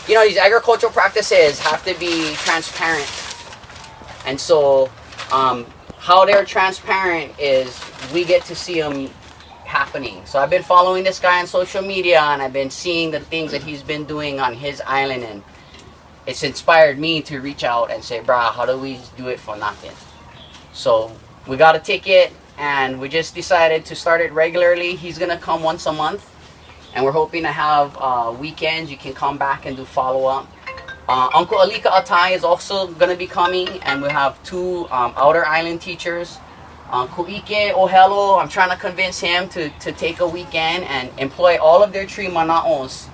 You know, these agricultural practices have to be transparent. And so, how they're transparent is we get to see them happening. So I've been following this guy on social media, and I've been seeing the things that he's been doing on his island, and it's inspired me to reach out and say, brah, how do we do it for nothing? So we got a ticket, and we just decided to start it regularly. He's gonna come once a month, and we're hoping to have weekends you can come back and do follow-up. Uncle Alika Atai is also gonna be coming, and we have 2 outer island teachers. Ku'ike Ohelo, I'm trying to convince him to take a weekend and employ all of their tree mana'os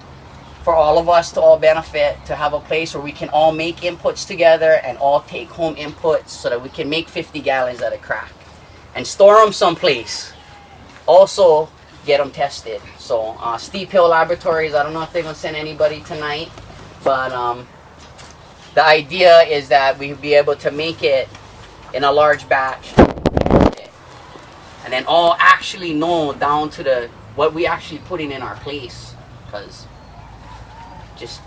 for all of us to all benefit, to have a place where we can all make inputs together and all take home inputs so that we can make 50 gallons at a crack and store them someplace. Also, get them tested. So, Steep Hill Laboratories, I don't know if they're going to send anybody tonight, but the idea is that we'll be able to make it in a large batch and then all actually know down to what we actually putting in our place, because just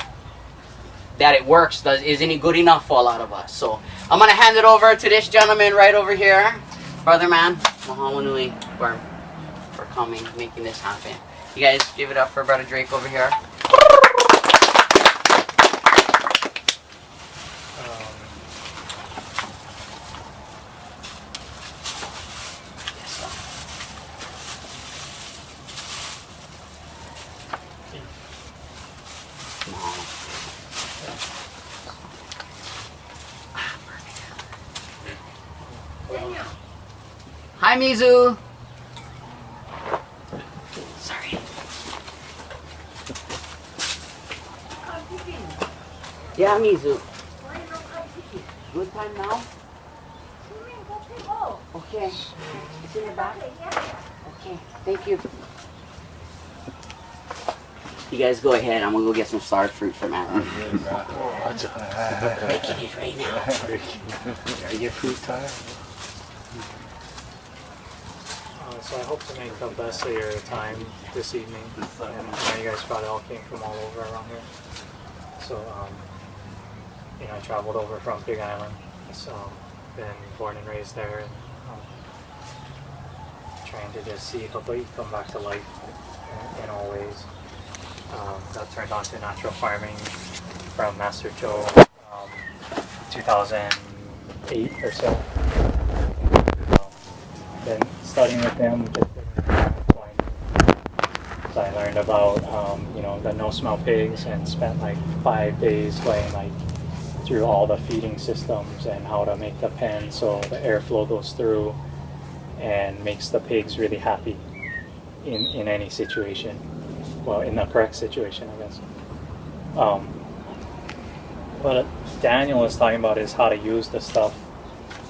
that it works isn't it good enough for a lot of us. So I'm gonna hand it over to this gentleman right over here, brother man. Mahalo nui for coming, making this happen. You guys give it up for brother Drake over here. Hi, Mizu. Sorry. Yeah, Mizu. Good time now? Okay. It's in the back? Okay, thank you. You guys go ahead. I'm going to go get some star fruit from Adam. Making it right now. Are you fruit time? So I hope to make the best of your time this evening. And I know you guys probably all came from all over around here. So, you know, I traveled over from Big Island. So, been born and raised there. And, trying to just see Hawaii come back to life in all ways. That turned on to natural farming from Master Joe 2008 or so. Been studying with him, just so I learned about you know, the no-smell pigs, and spent like 5 days going like through all the feeding systems and how to make the pen so the airflow goes through and makes the pigs really happy in any situation. Well, in the correct situation, I guess. What Daniel was talking about is how to use the stuff.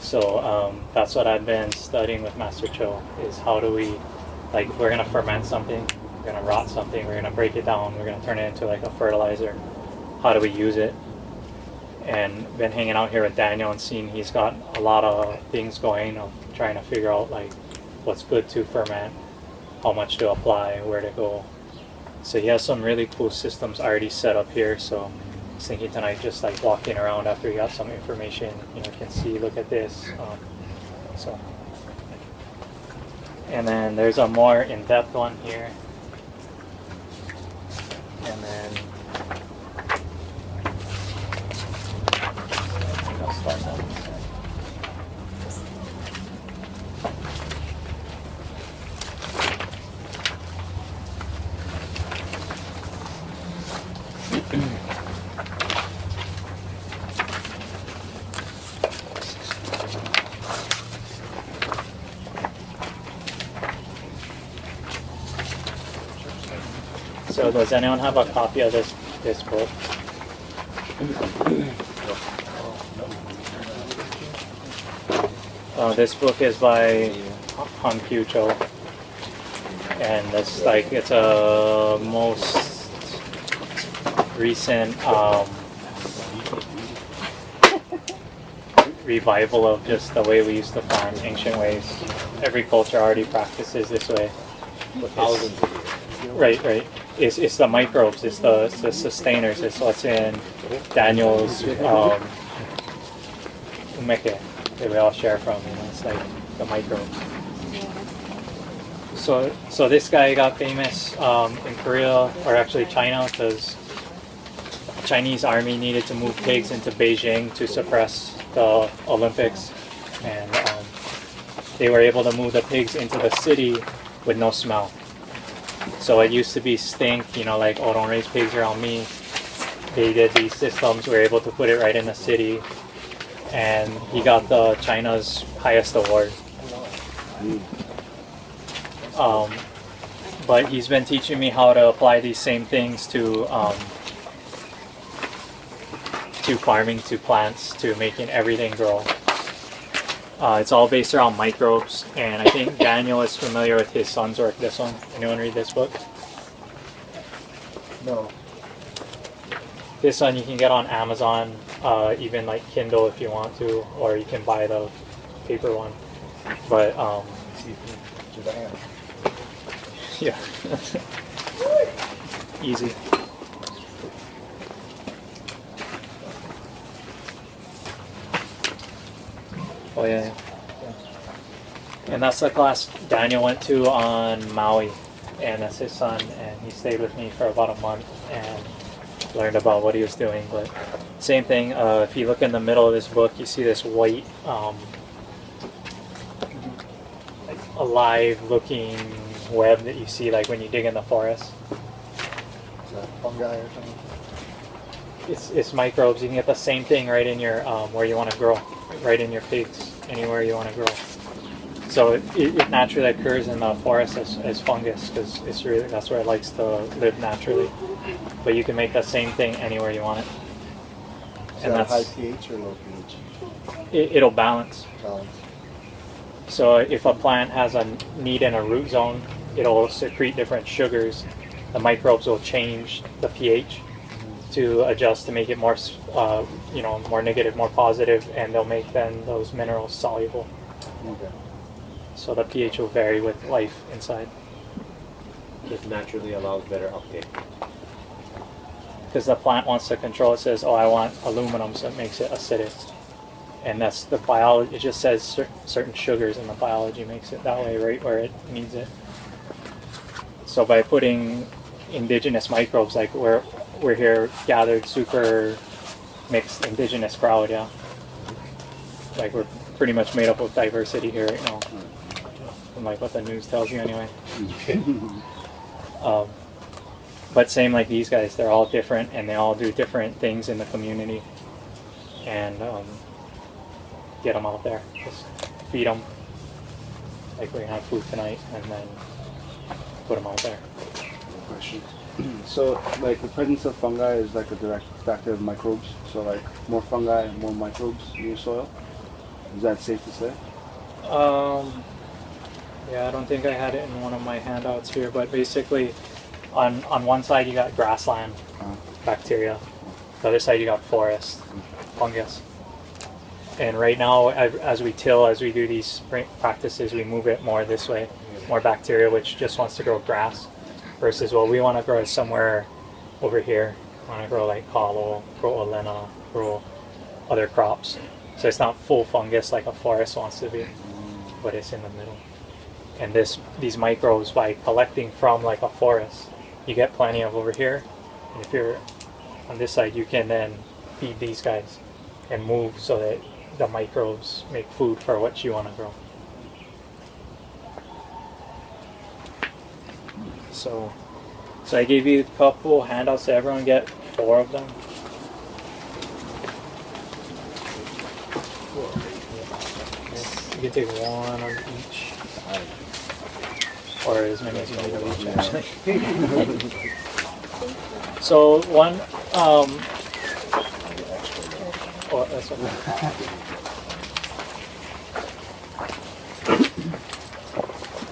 So that's what I've been studying with Master Cho, is how do we, like, we're going to ferment something, we're going to rot something, we're going to break it down, we're going to turn it into like a fertilizer. How do we use it? And been hanging out here with Daniel and seeing he's got a lot of things going, of trying to figure out like what's good to ferment, how much to apply, where to go. So he has some really cool systems already set up here. So I was thinking tonight, just like walking around after he got some information, you know, can see, look at this. So, and then there's a more in-depth one here. And then I'll start that. So does anyone have a copy of this book? This book is by Han Kyu Cho, and it's like, it's a most recent revival of just the way we used to farm, ancient ways. Every culture already practices this way. Thousands of years. Right. It's the microbes, it's the sustainers, it's what's in Daniel's umeke that we all share from, you know, it's like the microbes. So this guy got famous in Korea, or actually China, because the Chinese army needed to move pigs into Beijing to suppress the Olympics, and they were able to move the pigs into the city with no smell. So it used to be stink, you know, like, oh, don't raise pigs around me. They did these systems, we were able to put it right in the city, and he got the China's highest award. But he's been teaching me how to apply these same things to farming, to plants, to making everything grow. It's all based around microbes, and I think Daniel is familiar with his son's work. This one, anyone read this book? No. This one you can get on Amazon, even like Kindle if you want to, or you can buy the paper one. But yeah, easy. Oh yeah. And that's the class Daniel went to on Maui, and that's his son, and he stayed with me for about a month and learned about what he was doing. But same thing, if you look in the middle of this book, you see this white, like alive looking web that you see like when you dig in the forest. Is that fungi or something? It's microbes. You can get the same thing right in your where you want to grow, right in your pigs, anywhere you want to grow. So it naturally occurs in the forest as fungus, because it's really, that's where it likes to live naturally. But you can make the same thing anywhere you want it. Is And that that's high pH or low pH? it'll balance. Balance. So if a plant has a need in a root zone, it'll secrete different sugars. The microbes will change the pH to adjust to make it more, more negative, more positive, and they'll make then those minerals soluble. Okay. So the pH will vary with life inside. It naturally allows better uptake. Because the plant wants to control, it says, oh, I want aluminum, so it makes it acidic. And that's the biology, it just says certain sugars in the biology makes it that way, right where it needs it. So by putting indigenous microbes, like we're here gathered super mixed indigenous crowd, yeah. Like we're pretty much made up of diversity here right now. From like what the news tells you anyway. But same like these guys, they're all different and they all do different things in the community. And get them out there, just feed them. Like we're gonna have food tonight, and then put them out there. Question. So, like, the presence of fungi is like a direct factor of microbes. So, like, more fungi and more microbes in your soil. Is that safe to say? Yeah, I don't think I had it in one of my handouts here, but basically, on one side you got grassland bacteria, the other side you got forest fungus. And right now, as we till, as we do these practices, we move it more this way, more bacteria, which just wants to grow grass, versus what we want to grow is somewhere over here. We want to grow like kalo, grow olena, grow other crops. So it's not full fungus like a forest wants to be, but it's in the middle. And these microbes, by collecting from like a forest, you get plenty of over here. And if you're on this side, you can then feed these guys and move so that the microbes make food for what you want to grow. So I gave you a couple handouts to everyone, get 4 of them. You can take one of each, or as many as you need of each actually. So one, oh, that's one.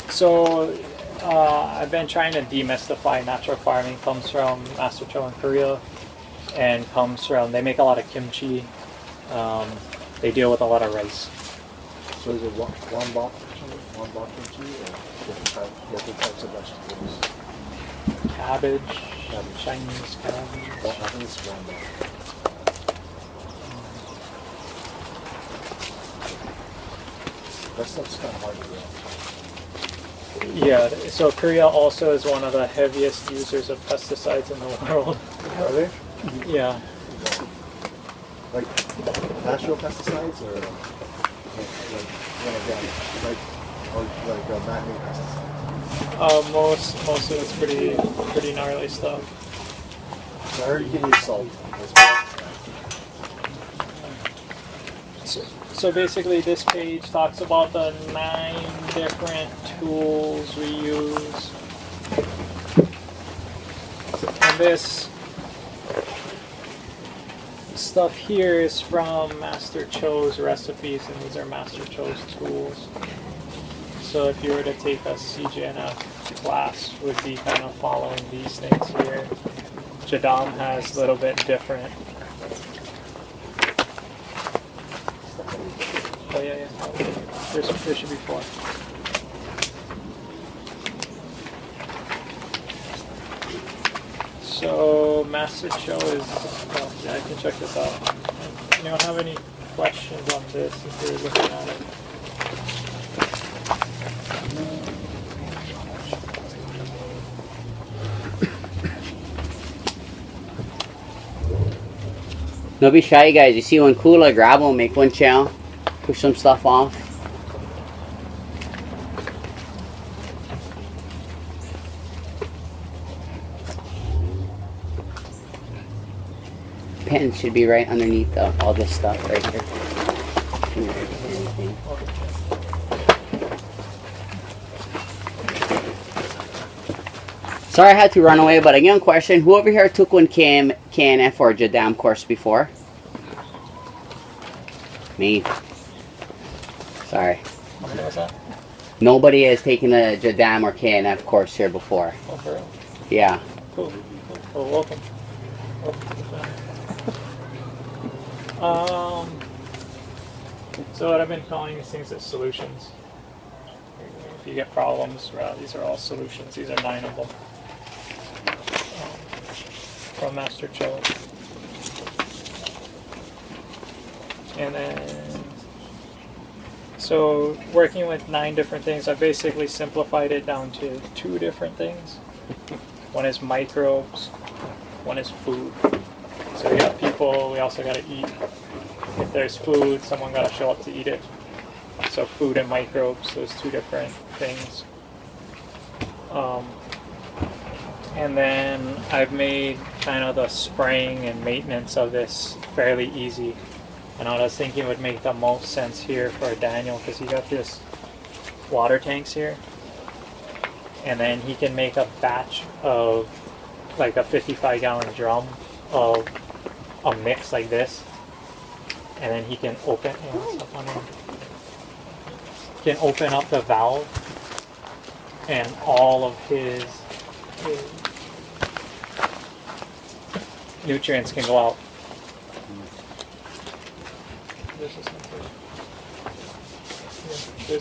So I've been trying to demystify natural farming. Comes from Master Cho in Korea, and comes from, they make a lot of kimchi. They deal with a lot of rice. So is it one block or something? One block kimchi or different types of vegetables? cabbage, Chinese cabbage. Oh, I think it's one more. That stuff's kind of hard to grow. Yeah, so Korea also is one of the heaviest users of pesticides in the world. Are they? Yeah. Like natural pesticides or like man-made pesticides? Most of it's pretty gnarly stuff. So I heard you can use salt. So basically this page talks about the 9 different tools we use. And this stuff here is from Master Cho's recipes, and these are Master Cho's tools. So if you were to take a CJNF class, would be kind of following these things here. Jadam has a little bit different. Oh yeah. There should be 4. So Master Cho is. Oh, yeah, I can check this out. Anyone have any questions on this if you're looking at it? Don't be shy, guys. You see one cooler, grab one, make one chow, push some stuff off. Pen should be right underneath all this stuff right here. Sorry I had to run away, but a young question. Who over here took one KNF or Jadam course before? Me. Sorry. What was that? Nobody has taken a Jadam or KNF course here before. Oh, for real? Yeah. Cool. Well, welcome. So what I've been calling these things is solutions. If you get problems, well, these are all solutions. These are 9 of them. From Master Cho. And then, so working with 9 different things, I basically simplified it down to 2 different things. One is microbes, one is food. So we got people, we also got to eat. If there's food, someone got to show up to eat it. So food and microbes, those 2 different things. And then I've made kind of the spraying and maintenance of this fairly easy. And I was thinking it would make the most sense here for Daniel, because he got this water tanks here. And then he can make a batch of like a 55-gallon drum of a mix like this. And then he can open, can open up the valve, and all of his nutrients can go out.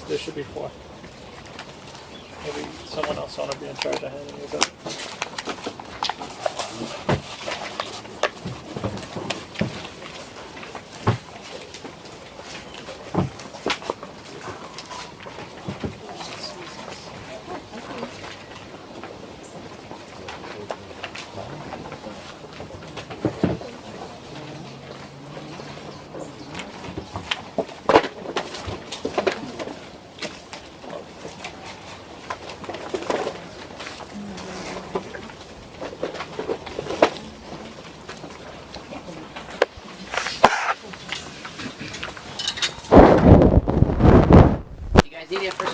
There should be 4. Maybe someone else want to be in charge of handling these up.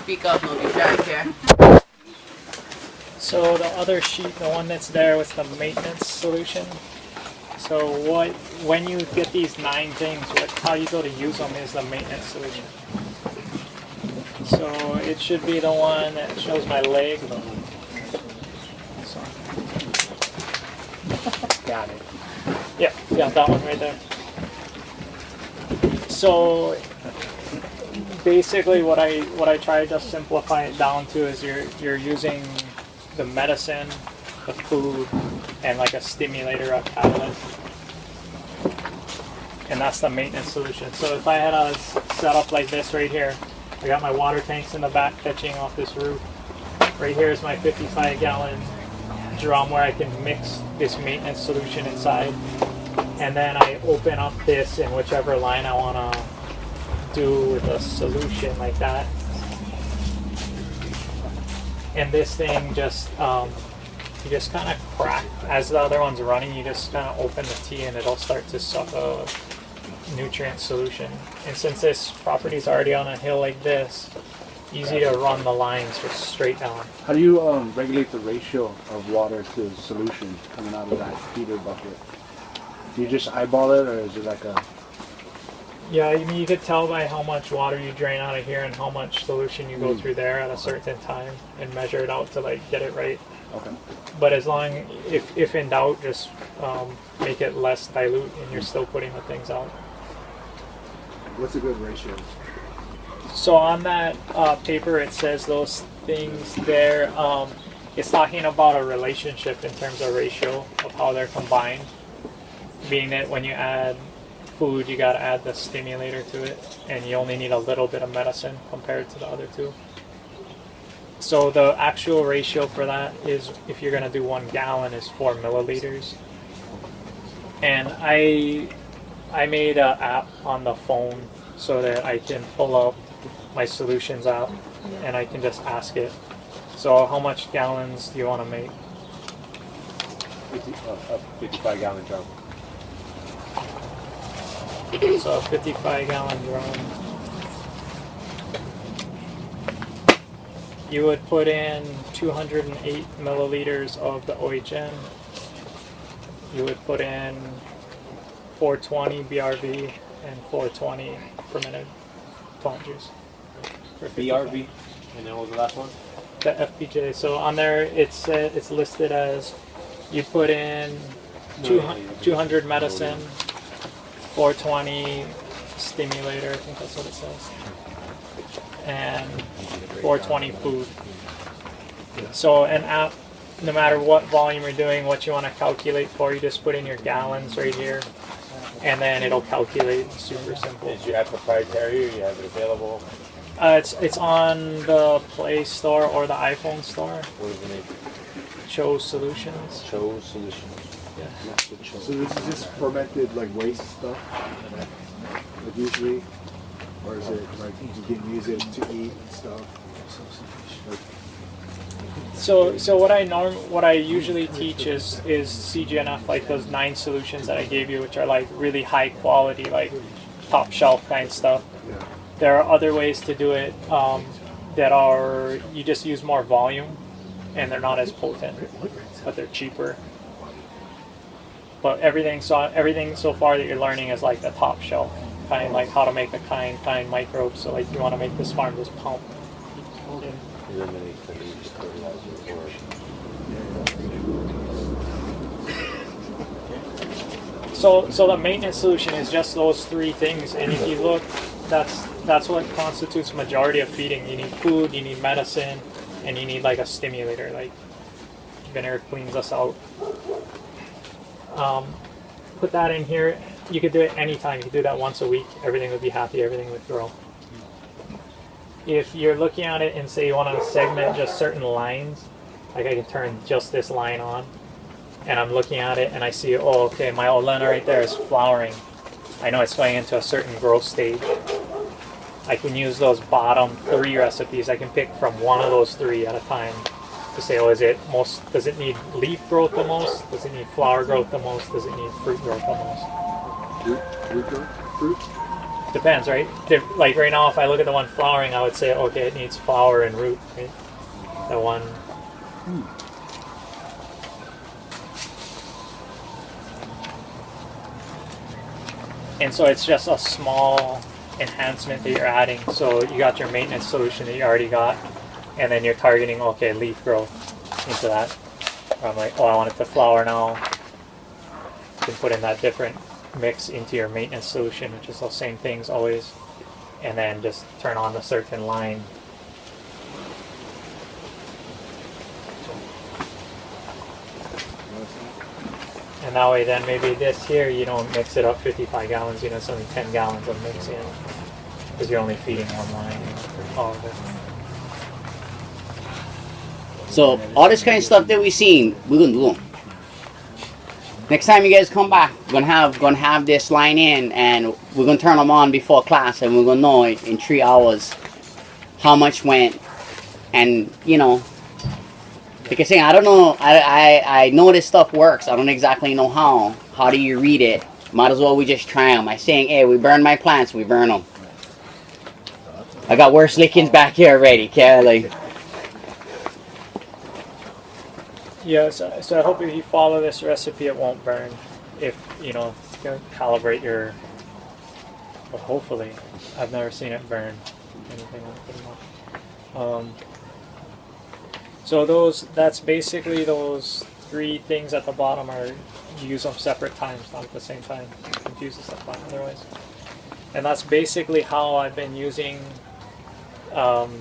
Speak up, no be shy here. So the other sheet, the one that's there with the maintenance solution. So when you get these 9 things, how you go to use them is the maintenance solution. So it should be the one that shows my leg. So. Got it. Yeah, that one right there. So basically what I try to simplify it down to is you're using the medicine the food, and like a stimulator, a catalyst. And that's the maintenance solution. So if I had a setup like this right here, I got my water tanks in the back catching off this roof. Right here is my 55-gallon drum where I can mix this maintenance solution inside. And then I open up this in whichever line I want to do with a solution like that. And this thing just, you just kind of crack. As the other one's running, you just kind of open the T and it'll start to suck a nutrient solution. And since this property is already on a hill like this, easy to run the lines just straight down. How do you regulate the ratio of water to solution coming out of that feeder bucket? Do you just eyeball it, or is it like a... Yeah, I mean, you could tell by how much water you drain out of here and how much solution you go through there at a certain time and measure it out to like get it right. Okay. But as long, if in doubt, just make it less dilute and you're still putting the things out. What's a good ratio? So on that paper, it says those things there. It's talking about a relationship in terms of ratio of how they're combined. Being that when you add food, you got to add the stimulator to it, and you only need a little bit of medicine compared to the other two. So the actual ratio for that is, if you're going to do 1 gallon, is 4 milliliters. And I made an app on the phone so that I can pull up my solutions app and I can just ask it. So how much gallons do you want to make? A 55-gallon drum. So a 55-gallon drum. You would put in 208 milliliters of the OHN. You would put in 420 BRV and 420 per minute plant juice. BRV, and then what was the last one? The FPJ. So on there, it's listed as you put in 200 medicine, 420 stimulator. I think that's what it says, and 420 food. So an app, no matter what volume you're doing, what you want to calculate for, you just put in your gallons right here, and then it'll calculate. Super simple. Is your app proprietary, or you have it available? It's on the Play Store or the iPhone Store. What is the name? Chose Solutions. Chose Solutions. Yeah. So this is just fermented like waste stuff, like usually, or is it like you can use it to eat and stuff? Like, So what I usually teach is CGNF, like those 9 solutions that I gave you, which are like really high quality, like top shelf kind of stuff. yeah. There are other ways to do it that are, you just use more volume and they're not as potent, but they're cheaper. But everything so far that you're learning is like the top shelf, kind of like how to make a kind microbe. So like you want to make this farm just pump. Eliminate the use fertilizer or So the maintenance solution is just those 3 things, and if you look, that's what constitutes majority of feeding. You need food, you need medicine, and you need like a stimulator. Like vinegar cleans us out. Put that in here. You could do it anytime. You could do that once a week. Everything would be happy. Everything would grow. If you're looking at it and say you want to segment just certain lines, like I can turn just this line on, and I'm looking at it and I see, oh, okay, my Olena right there is flowering. I know it's going into a certain growth stage. I can use those bottom 3 recipes. I can pick from one of those 3 at a time to say, oh, does it need leaf growth the most? Does it need flower growth the most? Does it need fruit growth the most? Root growth? Fruit? Depends, right? Like right now, if I look at the one flowering, I would say, okay, it needs flower and root, right? The one. And so it's just a small enhancement that you're adding. So you got your maintenance solution that you already got, and then you're targeting, okay, leaf growth into that. I'm like, oh, I want it to flower now. You can put in that different mix into your maintenance solution, which is those same things always, and then just turn on the certain line. And that way then maybe this here, you don't mix it up 55 gallons, it's only 10 gallons of mixing because you're only feeding one line, all of it. So all this kind of stuff that we seen, we're gonna do them. Next time you guys come back, we're gonna have this line in, and we're gonna turn them on before class, and we're gonna know in 3 hours how much went. And like I say, I don't know. I know this stuff works. I don't exactly know how. How do you read it? Might as well we just try them. I'm saying, hey, we burn my plants, we burn them. I got worse lickings back here already, okay? Yeah, so I hope if you follow this recipe, it won't burn. If, it's going to calibrate your... Well, hopefully. I've never seen it burn. Anything else, pretty much. So that's basically those 3 things at the bottom are, you use them separate times, not at the same time. It confuses the plant otherwise. And that's basically how I've been using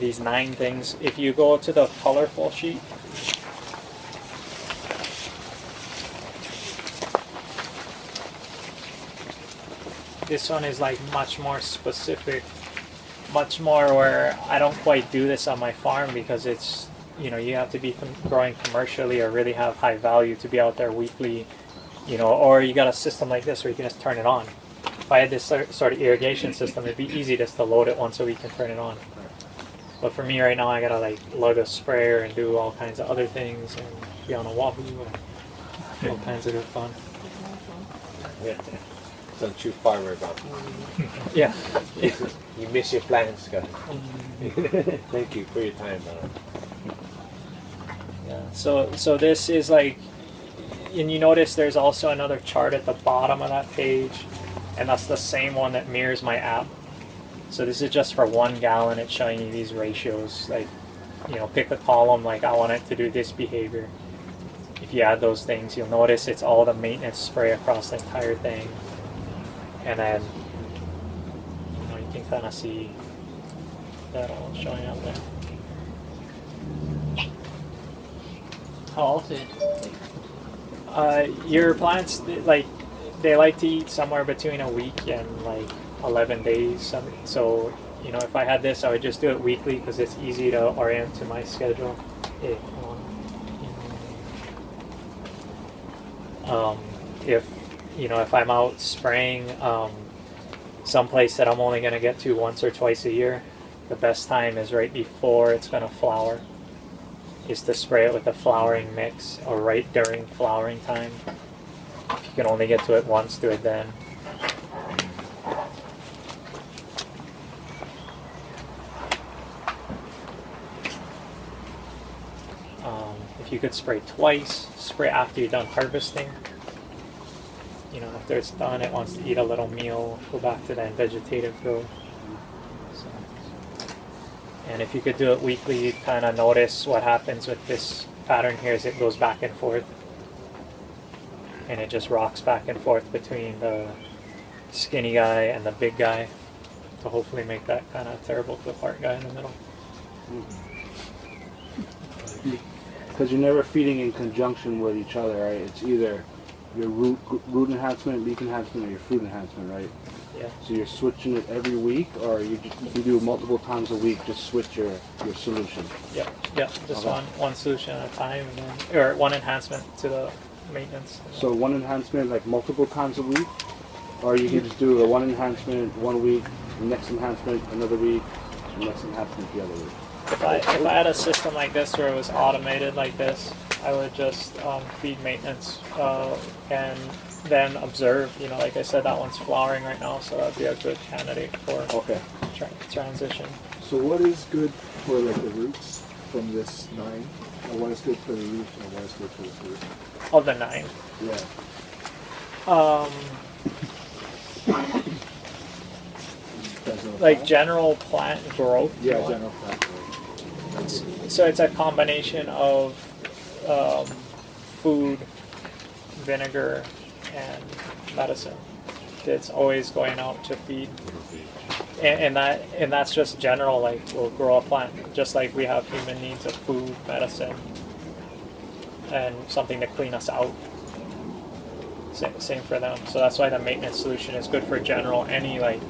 these 9 things. If you go to the colorful sheet, this one is like much more specific, much more where I don't quite do this on my farm because it's, you have to be growing commercially or really have high value to be out there weekly, or you got a system like this where you can just turn it on. If I had this sort of irrigation system, it'd be easy just to load it once a week and turn it on. But for me right now, I gotta like lug a sprayer and do all kinds of other things and be on oahu and all kinds of good fun. Yeah. Some true farmer about Yeah. You miss your plants, guys. Thank you for your time, man. Yeah. So this is like, and you notice there's also another chart at the bottom of that page, and that's the same one that mirrors my app. So this is just for 1 gallon. It's showing you these ratios. Like, pick a column. Like I want it to do this behavior. If you add those things, you'll notice it's all the maintenance spray across the entire thing. And then, you can kind of see that all showing up there. How often? Your plants, they like to eat somewhere between a week and like 11 days. So, if I had this, I would just do it weekly because it's easy to orient to my schedule. Yeah, if I'm out spraying someplace that I'm only going to get to once or twice a year, the best time is right before it's going to flower, is to spray it with the flowering mix, or right during flowering time. If you can only get to it once, do it then. If you could spray twice, spray after you're done harvesting. After it's done, it wants to eat a little meal, go back to that vegetative growth. So, and if you could do it weekly, you'd kind of notice what happens with this pattern here is it goes back and forth. And it just rocks back and forth between the skinny guy and the big guy to hopefully make that kind of terrible clip art guy in the middle. Because you're never feeding in conjunction with each other, right? It's either your root enhancement, leaf enhancement, or your fruit enhancement, right? Yeah. So you're switching it every week, or you do multiple times a week, just switch your solution. Yep. Just one solution at a time, and then, or one enhancement to the maintenance. So one enhancement like multiple times a week, or you can just do the one enhancement 1 week, the next enhancement another week, the next enhancement the other week. If I had a system like this where it was automated like this, I would just feed maintenance and then observe. Like I said, that one's flowering right now, so that'd be a good candidate for transition. So what is good for like the roots from this 9? Or what is good for the roots and what is good for the fruit? Of the 9. Yeah. Like general plant growth. Yeah, general plant growth. So it's a combination of food, vinegar, and medicine. It's always going out to feed, and that's just general. Like we'll grow a plant just like we have human needs of food, medicine, and something to clean us out. Same for them. So that's why the maintenance solution is good for general, any like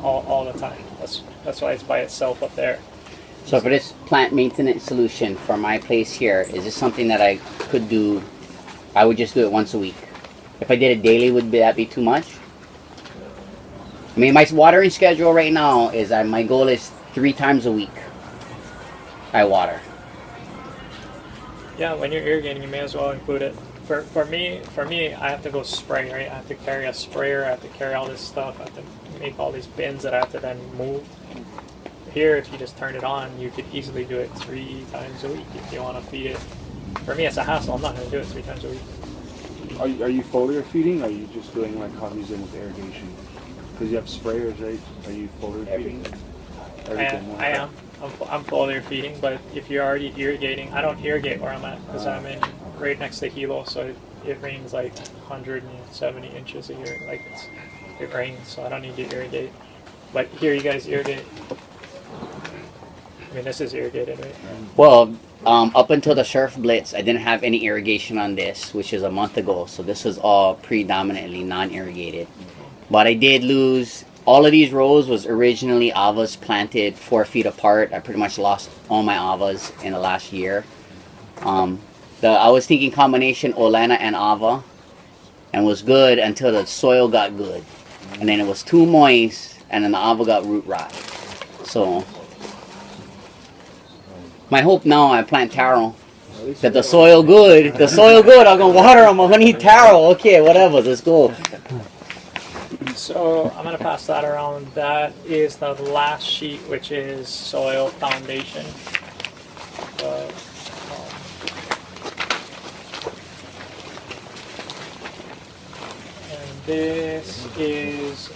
all the time. That's why it's by itself up there. So for this plant maintenance solution for my place here, is this something that I could do? I would just do it once a week. If I did it daily, would that be too much? I mean, my watering schedule right now is my goal is 3 times a week. I water. Yeah, when you're irrigating, you may as well include it. For me, I have to go spray, right? I have to carry a sprayer, I have to carry all this stuff, I have to make all these bins that I have to then move. Here, if you just turn it on, you could easily do it 3 times a week if you want to feed it. For me, it's a hassle. I'm not going to do it 3 times a week. Are you foliar feeding, or are you just doing like how he's doing with irrigation? Because you have sprayers, right? Are you foliar feeding? I am. I'm foliar feeding, but if you're already irrigating, I don't irrigate where I'm at because I'm in right next to Hilo, so it rains like 170 inches a year. Like it rains, so I don't need to irrigate. But here, you guys irrigate. I mean, this is irrigated, right? Well, up until the surf blitz, I didn't have any irrigation on this, which is a month ago. So this was all predominantly non-irrigated. But I did lose, all of these rows was originally avas planted 4 feet apart. I pretty much lost all my avas in the last year. I was thinking combination Olena and ava, and was good until the soil got good. And then it was too moist, and then the ava got root rot. So my hope now I plant taro. That the soil good, I'm gonna water them, I'm gonna need taro. Okay, whatever, let's go. So I'm going to pass that around. That is the last sheet, which is soil foundation. And this is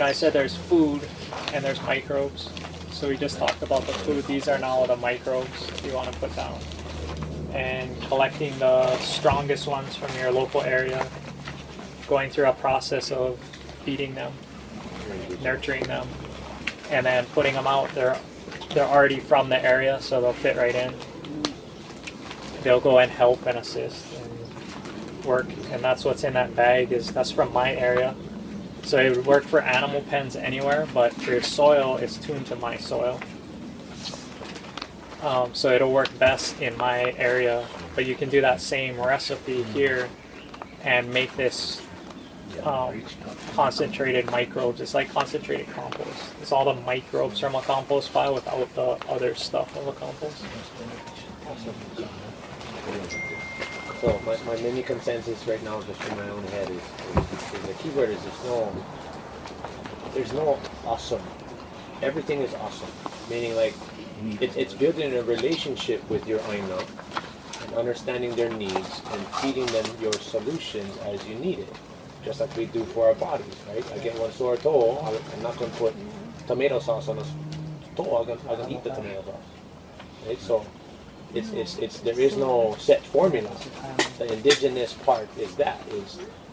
I said there's food and there's microbes. So we just talked about the food. These are now the microbes you want to put down. And collecting the strongest ones from your local area, going through a process of feeding them, nurturing them, and then putting them out. They're already from the area, so they'll fit right in. They'll go and help and assist and work, and that's what's in that bag. That's from my area. So it would work for animal pens anywhere, but for your soil, it's tuned to my soil. So it'll work best in my area, but you can do that same recipe here and make this concentrated microbes. It's like concentrated compost. It's all the microbes from a compost pile without the other stuff of a compost. So my mini consensus right now, just in my own head, is the key word is there's no awesome. Everything is awesome, meaning like it's building a relationship with your aina and understanding their needs and feeding them your solutions as you need it, just like we do for our bodies, right? I get one sore toe, I'm not going to put tomato sauce on a toe. I'm going to eat the tomato sauce, right? So it's there is no set formula. The indigenous part is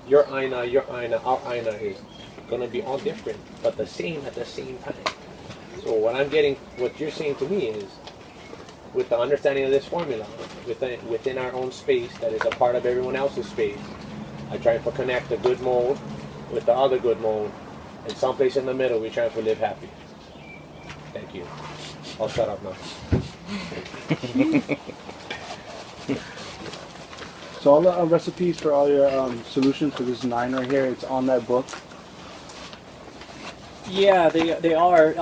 your aina, our aina is going to be all different, but the same at the same time. So what you're saying to me is, with the understanding of this formula, within our own space that is a part of everyone else's space, I try to connect the good mold with the other good mold, and someplace in the middle we try to live happy. Thank you. I'll shut up now. So all the recipes for all your solutions for this 9 right here, it's on that book. Yeah, they are.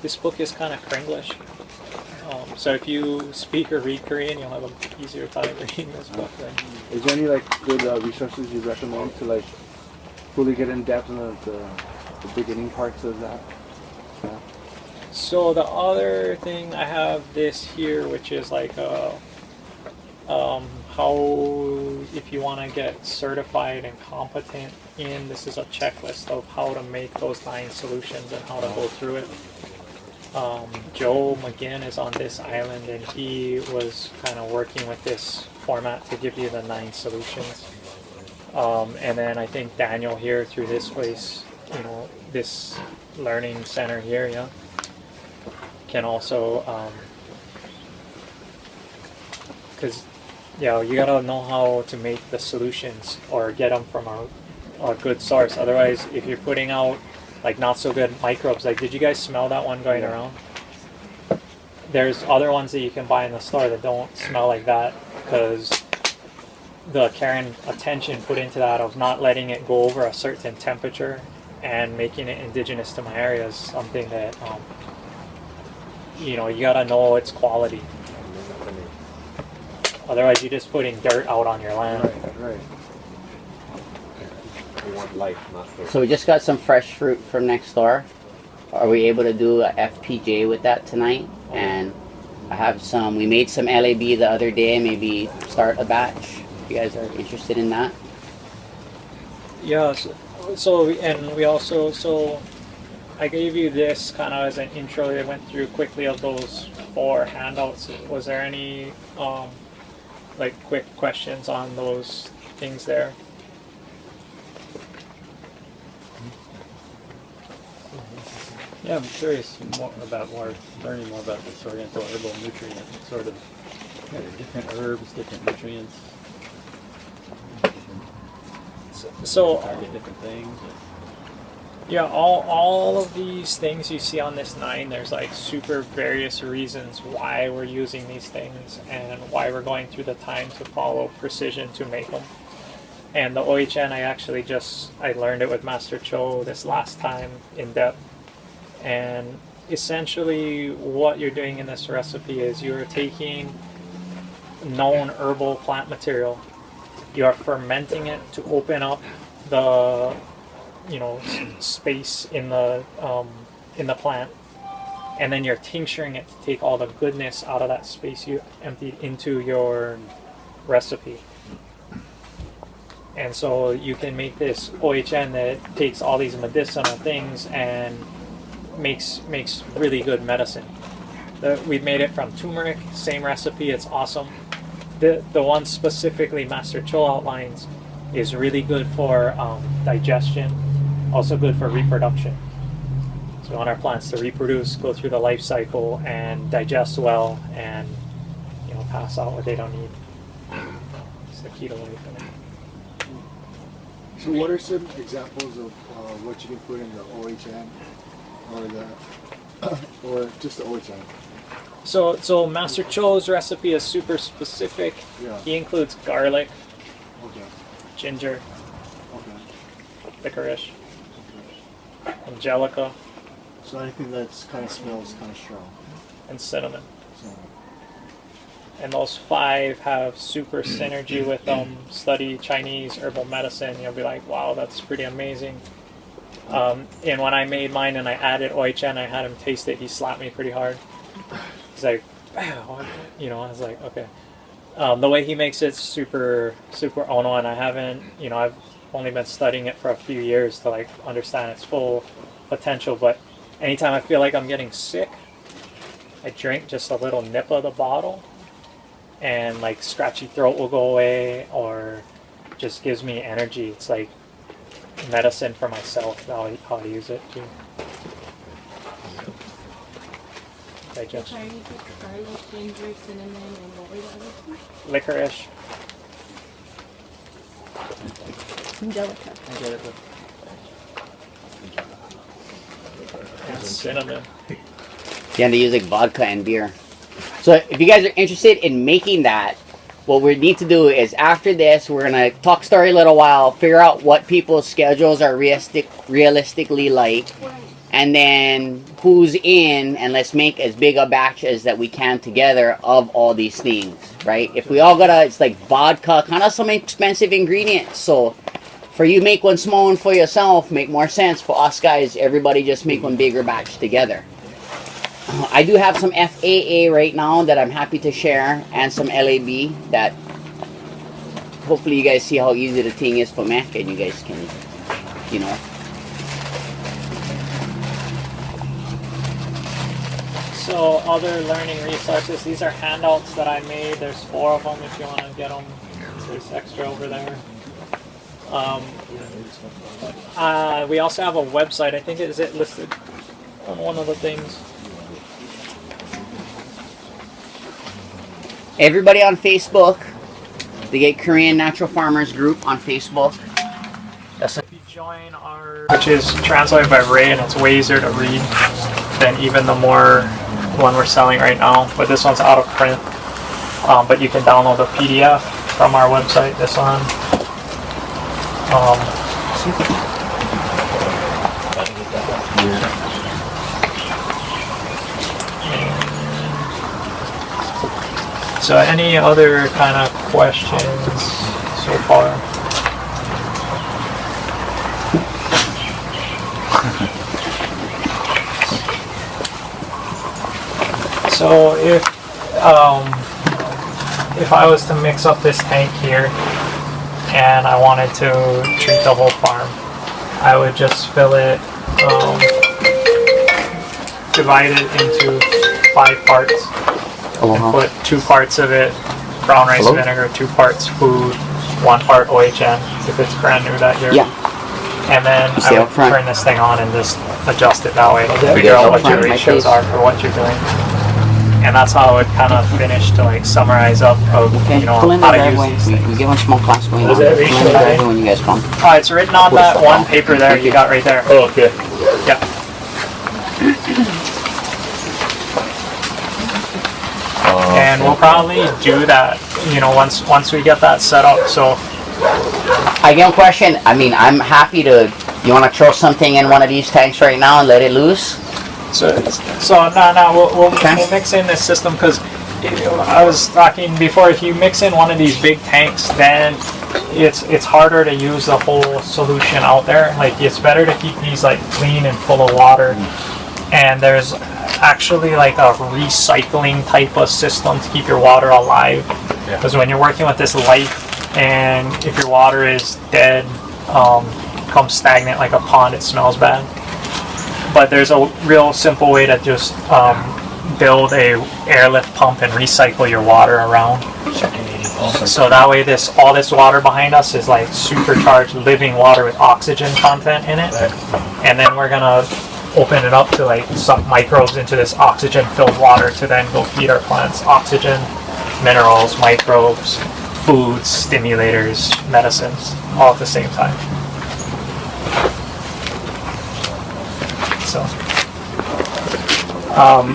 This book is kind of Kringlish. So if you speak or read Korean, you'll have an easier time reading this book. Is there any like good resources you recommend to like fully get in depth in the beginning parts of that? Yeah. So the other thing, I have this here, which is like how, if you want to get certified and competent in, this is a checklist of how to make those 9 solutions and how to go through it. Joe McGinn is on this island, and he was kind of working with this format to give you the 9 solutions. And then I think Daniel here through this place, this learning center here, can also because you know, you gotta know how to make the solutions or get them from a good source. Otherwise, if you're putting out like not so good microbes, like did you guys smell that one going around? There's other ones that you can buy in the store that don't smell like that because the care and attention put into that of not letting it go over a certain temperature and making it indigenous to my area is something that you know, you gotta know its quality. Otherwise, you're just putting dirt out on your land. Right. We want life, not dirt. So we just got some fresh fruit from next door. Are we able to do a FPJ with that tonight? And I have some. We made some LAB the other day. Maybe start a batch. If you guys are interested in that. Yeah. We also I gave you this kind of as an intro. I went through quickly of those 4 handouts. Was there any like quick questions on those things there? Yeah, I'm curious learning more about this oriental herbal nutrient, sort of different herbs, different nutrients, So target different things. yeah, all of these things you see on this 9, there's like super various reasons why we're using these things and why we're going through the time to follow precision to make them. And the OHN, I learned it with Master Cho this last time in depth. And essentially what you're doing in this recipe is you're taking known herbal plant material, you're fermenting it to open up the space in the plant, and then you're tincturing it to take all the goodness out of that space you emptied into your recipe. And so you can make this OHN that takes all these medicinal things and makes really good medicine. We've made it from turmeric, same recipe, it's awesome. The one specifically Master Cho outlines is really good for digestion, also good for reproduction. So we want our plants to reproduce, go through the life cycle, and digest well, and pass out what they don't need. It's the key to life. So what are some examples of what you can put in the OHN or just the OHN? So Master Cho's recipe is super specific. Yeah. He includes garlic, Okay. ginger, Okay. licorice, angelica, So anything that's kind of smells kind of strong. and cinnamon. So, And those 5 have super synergy with them. Study Chinese herbal medicine, you'll be like, wow, that's pretty amazing. And when I made mine and I added OHN, I had him taste it. He slapped me pretty hard. He's like, wow, I was like, okay. The way he makes it, super ono, and I've only been studying it for a few years to like understand its full potential. But anytime I feel like I'm getting sick, I drink just a little nip of the bottle, and like scratchy throat will go away, or just gives me energy. It's like medicine for myself. How I use it too. Digest. Sorry, you put garlic, ginger, cinnamon, and what were the other two? Licorice. Angelica. And cinnamon. You have to use like vodka and beer. So if you guys are interested in making that, what we need to do is after this, we're going to talk story a little while, figure out what people's schedules are realistically like, and then who's in, and let's make as big a batch as that we can together of all these things, right? If we all it's like vodka, kind of some expensive ingredients. So for you make one small one for yourself, make more sense. For us guys, everybody just make one bigger batch together. I do have some FAA right now that I'm happy to share, and some LAB that hopefully you guys see how easy the thing is for Mac, and you guys can, So other learning resources, these are handouts that I made. There's 4 of them if you want to get them. There's extra over there. We also have a website. I think is it listed on one of the things. Everybody on Facebook, they get Korean Natural Farmers Group on Facebook. That's If you join our, which is translated by Ray, and it's way easier to read than even the one we're selling right now. But this one's out of print. But you can download the PDF from our website. This one. So any other kind of questions so far? So if I was to mix up this tank here and I wanted to treat the whole farm, I would just fill it, divide it into 5 parts, and put 2 parts of it brown rice vinegar, 2 parts food, 1 part OHN if it's brand new that year. Yeah. And then Stay I up would front. turn this thing on and just adjust it that way. Figure out what your ratios are for what you're doing. And that's how it kind of finished to like summarize up of pull in how the to use driveway. these things. We give them small class going on. Is it Pull in the driveway when you guys come. It's written on that one paper there you got right there. Oh, okay. Yeah. And we'll probably do that, once we get that set up. So I get a question. I mean, I'm happy to. You want to throw something in one of these tanks right now and let it loose? We'll mix in this system because I was talking before. If you mix in one of these big tanks, then it's harder to use the whole solution out there. Like it's better to keep these like clean and full of water. And there's actually like a recycling type of system to keep your water alive. Because when you're working with this life, and if your water is dead, becomes stagnant like a pond, it smells bad. But there's a real simple way to just build a airlift pump and recycle your water around. So that way all this water behind us is like supercharged living water with oxygen content in it. And then we're gonna open it up to like suck microbes into this oxygen filled water to then go feed our plants oxygen, minerals, microbes, foods, stimulators, medicines, all at the same time. So,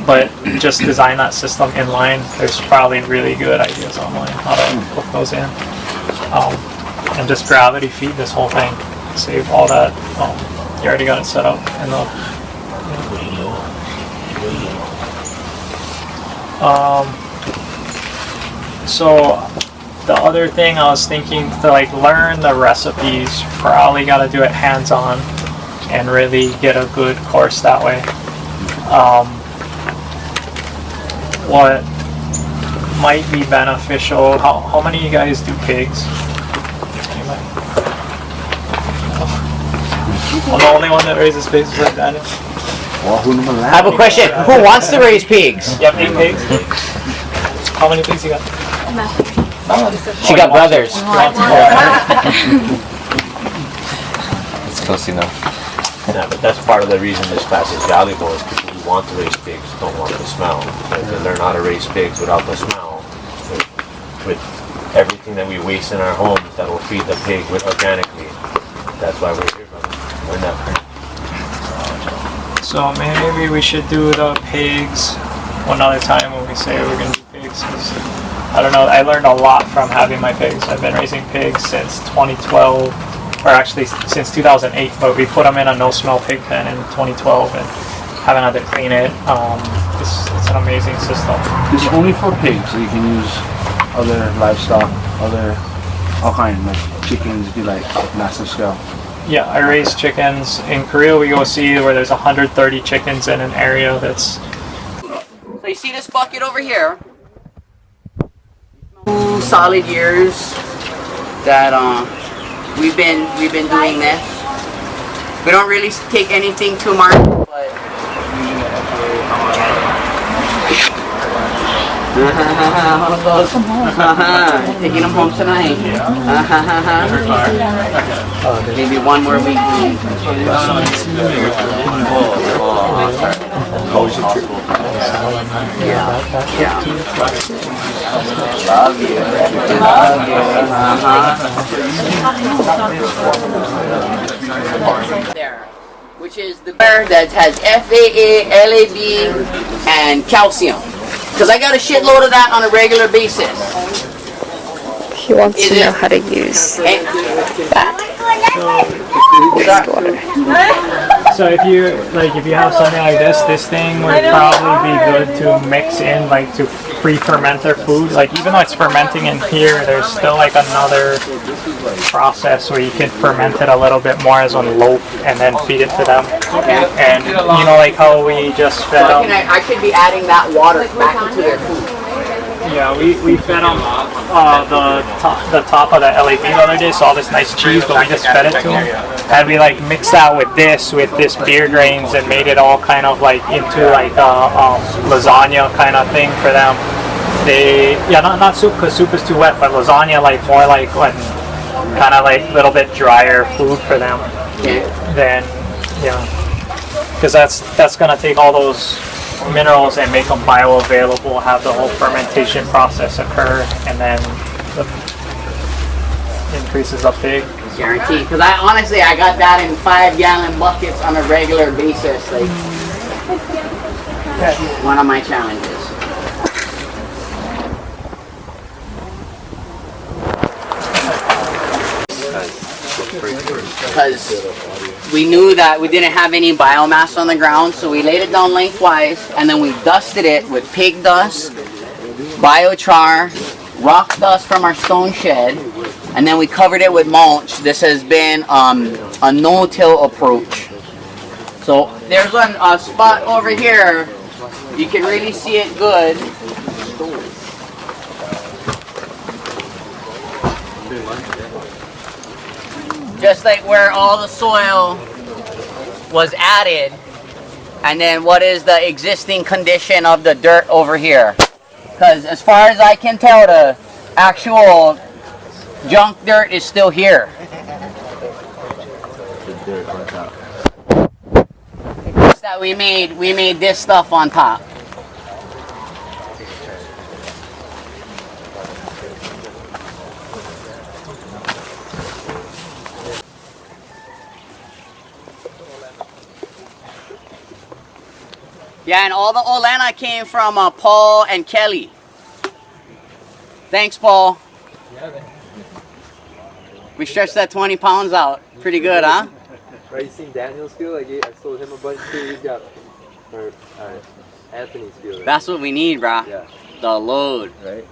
but just design that system in line. There's probably really good ideas online how to put those in. And just gravity feed this whole thing. Save all that. You already got it set up. And so the other thing I was thinking to like learn the recipes, probably got to do it hands-on and really get a good course that way. What might be beneficial, how many of you guys do pigs? Anybody? No. I'm the only one that raises pigs like that. I have a question. Who wants to raise pigs? You have 8 pigs? How many pigs you got? She got brothers. It's close enough. Yeah, but that's part of the reason this class is valuable is people who want to raise pigs don't want the smell. They learn how to raise pigs without the smell. With everything that we waste in our homes that will feed the pig with organically. That's why we're here, brother. Learn that. So maybe we should do the pigs one other time when we say we're going to do pigs. 'Cause I don't know, I learned a lot from having my pigs. I've been raising pigs since 2012, or actually since 2008, but we put them in a no-smell pig pen in 2012 and haven't had to clean it. It's an amazing system. It's only for pigs, so you can use other livestock, all kind, like chickens, if you like, massive scale. Yeah, I raise chickens. In Korea, we go see where there's 130 chickens in an area that's... So you see this bucket over here? 2 solid years that we've been doing this. We don't really take anything to market, but One of those. Taking them home tonight. Maybe one more week. Yeah. Love you. Love you. There. Which is the bear that has FAA, LAB, and calcium. Because I got a shitload of that on a regular basis. He wants to know how to use that. So if you have something like this thing would probably be good to mix in, like to pre-ferment their food. Like even though it's fermenting in here, there's still like another process where you can ferment it a little bit more as on loaf and then feed it to them. And you know, like how we just fed them. I could be adding that water back into their food. Yeah, we fed them the top of the LAB the other day, so all this nice cheese, but we just fed it to them. And we like mixed that with this beer grains and made it all kind of like into like a lasagna kind of thing for them. Not soup because soup is too wet, but lasagna like more like when kind of like a little bit drier food for them. Then because that's gonna take all those minerals and make them bioavailable, have the whole fermentation process occur, and then the increases the pig. Guaranteed. Because I got that in 5-gallon buckets on a regular basis. Like one of my challenges. Because we knew that we didn't have any biomass on the ground, so we laid it down lengthwise, and then we dusted it with pig dust, biochar, rock dust from our stone shed, and then we covered it with mulch. This has been a no-till approach. So there's a spot over here, you can really see it good. Just like where all the soil was added, and then what is the existing condition of the dirt over here. Because as far as I can tell, the actual junk dirt is still here. It's that we made this stuff on top. Yeah, and all the Olena came from Paul and Kelly. Thanks, Paul. We stretched that 20 pounds out. Pretty good, huh? Right, you seen Daniel's field? Like, I sold him a bunch too. He's got Anthony's field. Right? That's what we need, brah. Yeah. The load. Right.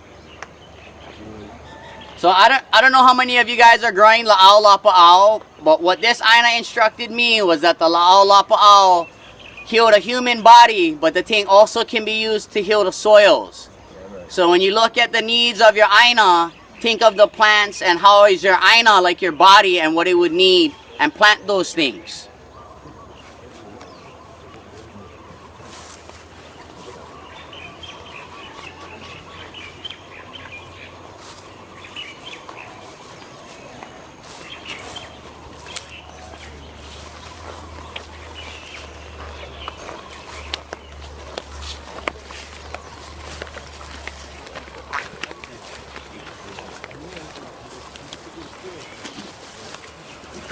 So I don't know how many of you guys are growing la'au lapa'au, but what this Aina instructed me was that the la'au lapa'au heal the human body, but the thing also can be used to heal the soils. So when you look at the needs of your Aina, think of the plants and how is your Aina like your body and what it would need, and plant those things.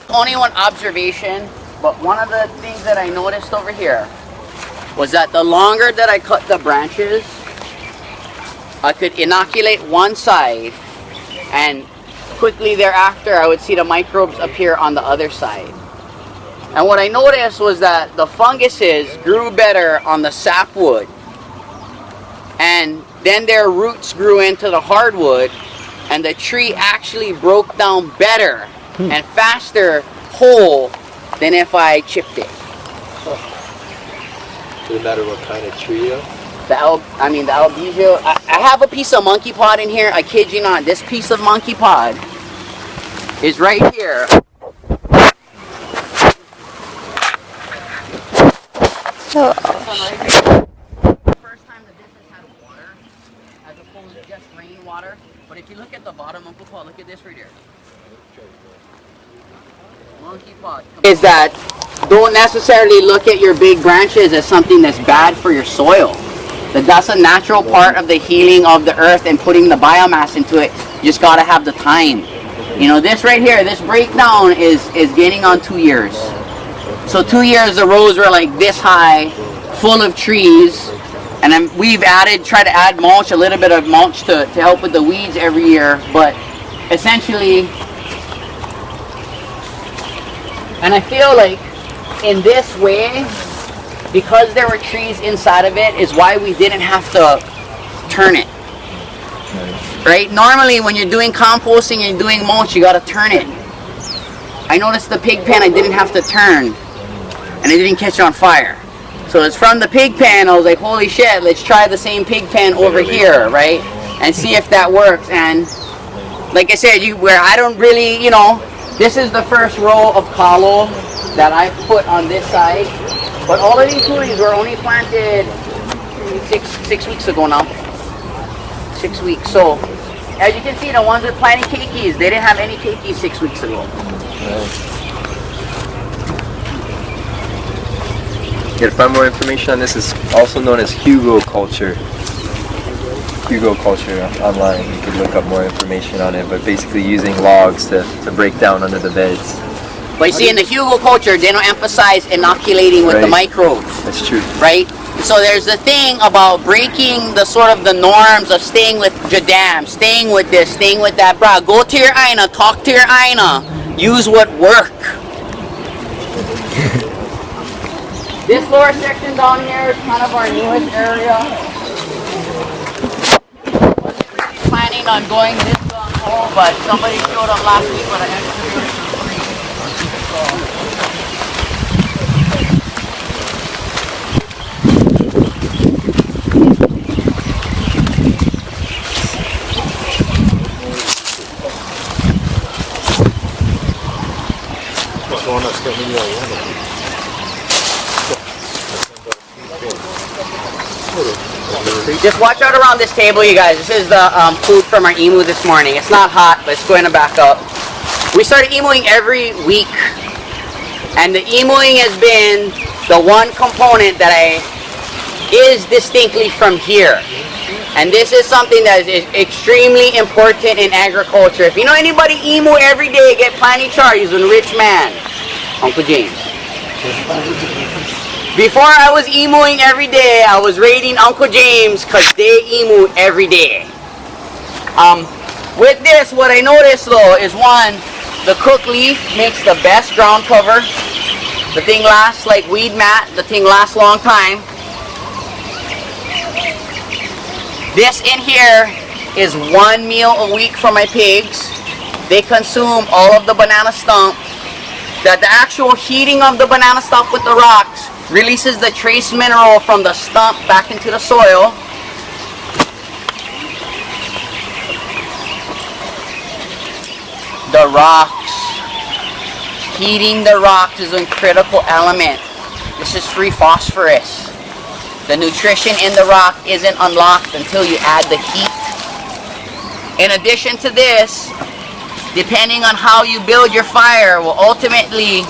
Only one observation, but one of the things that I noticed over here was that the longer that I cut the branches, I could inoculate one side, and quickly thereafter I would see the microbes appear on the other side. And what I noticed was that the funguses grew better on the sapwood, and then their roots grew into the hardwood, and the tree actually broke down better and faster whole than if I chipped it. Doesn't matter what kind of tree though? The albizio. I have a piece of monkey pod in here. I kid you not. This piece of monkey pod is right here. Oh. The first time the business had water, as if you look at the bottom, Uncle Paul, look at this right here. Monkey pot. Is that don't necessarily look at your big branches as something that's bad for your soil. That's a natural part of the healing of the earth and putting the biomass into it. You just got to have the time. You know, this right here, this breakdown is getting on 2 years. So 2 years the rows were like this high, full of trees, and then we've tried to add mulch, a little bit of mulch to help with the weeds every year, but essentially, and I feel like in this way, because there were trees inside of it, is why we didn't have to turn it. Right? Normally when you're doing composting and you're doing mulch, you gotta turn it. I noticed the pig pen I didn't have to turn, and it didn't catch on fire. So it's from the pig pen, I was like, holy shit, let's try the same pig pen over here, right? And see if that works. And like I said, where I don't really, you know, this is the first row of kalo that I put on this side. But all of these tulies were only planted six weeks ago now. 6 weeks. So as you can see, the ones with planting keikis, they didn't have any keikis 6 weeks ago. Yeah, to find more information on this, is also known as Hugo culture. Hugo culture online. You can look up more information on it, but basically using logs to break down under the beds. But you see, in the Hugo culture, they don't emphasize inoculating with the microbes. That's true. Right? So there's the thing about breaking the sort of the norms of staying with Jadam, staying with this, staying with that. Bruh, go to your aina, talk to your aina, use what work. This lower section down here is kind of our newest area. Wasn't planning on going this long hole, but somebody showed up last week with an excavator for free. Just watch out around this table, you guys. This is the food from our emu this morning. It's not hot, but it's going to back up. We started emuing every week, and the emuing has been the one component that is distinctly from here. And this is something that is extremely important in agriculture. If you know anybody emu every day, get planty char, he's a rich man. Uncle James. Before I was emuing every day, I was raiding Uncle James because they emu every day. With this, what I noticed though is one, the cooked leaf makes the best ground cover. The thing lasts like weed mat. The thing lasts a long time. This in here is 1 meal a week for my pigs. They consume all of the banana stump. That the actual heating of the banana stump with the rocks releases the trace mineral from the stump back into the soil. The rocks. Heating the rocks is a critical element. This is free phosphorus. The nutrition in the rock isn't unlocked until you add the heat. In addition to this, depending on how you build your fire will ultimately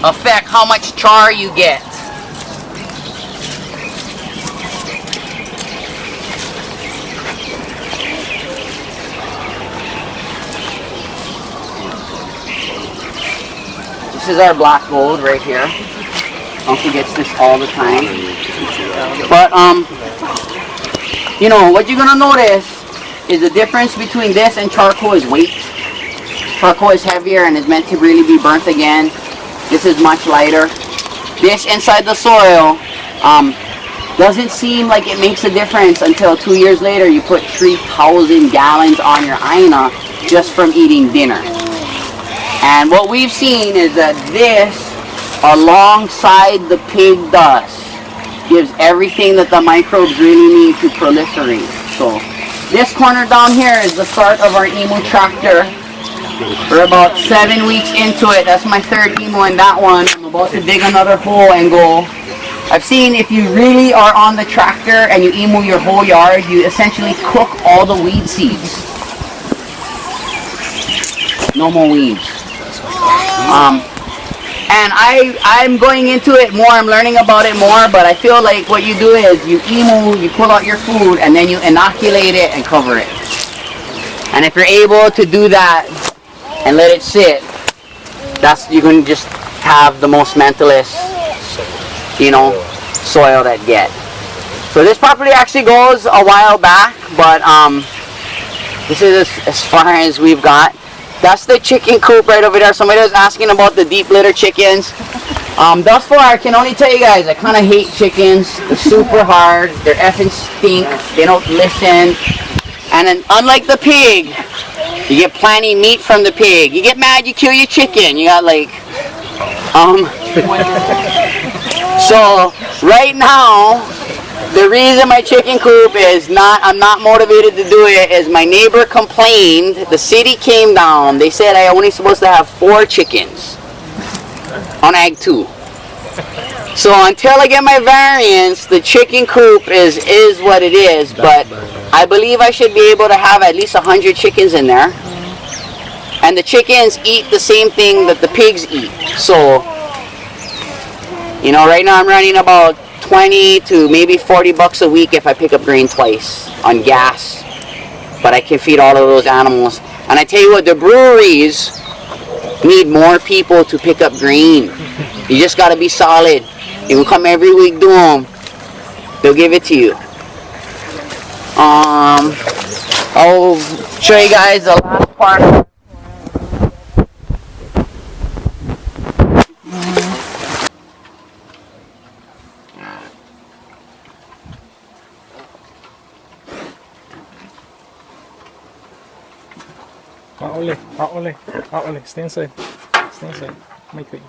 affect how much char you get. This is our black gold right here. Uncle gets this all the time. But you know, what you're gonna notice is the difference between this and charcoal is weight. Charcoal is heavier and is meant to really be burnt again. This is much lighter. This inside the soil doesn't seem like it makes a difference until 2 years later you put 3,000 gallons on your aina just from eating dinner. And what we've seen is that this, alongside the pig dust, gives everything that the microbes really need to proliferate. So this corner down here is the start of our emu tractor. We're about 7 weeks into it. That's my third emu in that one. I'm about to dig another hole and go I've seen if you really are on the tractor and you emu your whole yard, you essentially cook all the weed seeds. No more weeds. And I'm going into it more, I'm learning about it more, but I feel like what you do is you emu, you pull out your food, and then you inoculate it and cover it. And if you're able to do that and let it sit, you can just have the most mentalist, soil that get. So this property actually goes a while back, but this is as far as we've got. That's the chicken coop right over there. Somebody was asking about the deep litter chickens. Thus far, I can only tell you guys, I kind of hate chickens. They're super hard. They're effing stink. They don't listen. And then, unlike the pig, you get plenty meat from the pig. You get mad, you kill your chicken. You got like, so right now, the reason my chicken coop is I'm not motivated to do it is my neighbor complained. The city came down. They said I only supposed to have 4 chickens on Ag 2. So until I get my variance, the chicken coop is what it is. But I believe I should be able to have at least 100 chickens in there. And the chickens eat the same thing that the pigs eat. So, right now I'm running about 20 to maybe $40 a week if I pick up grain twice on gas. But I can feed all of those animals. And I tell you what, the breweries need more people to pick up grain. You just got to be solid. You will come every week, do them. They'll give it to you. I'll show you guys the last part. Ole, stay inside. Stay inside. Make it.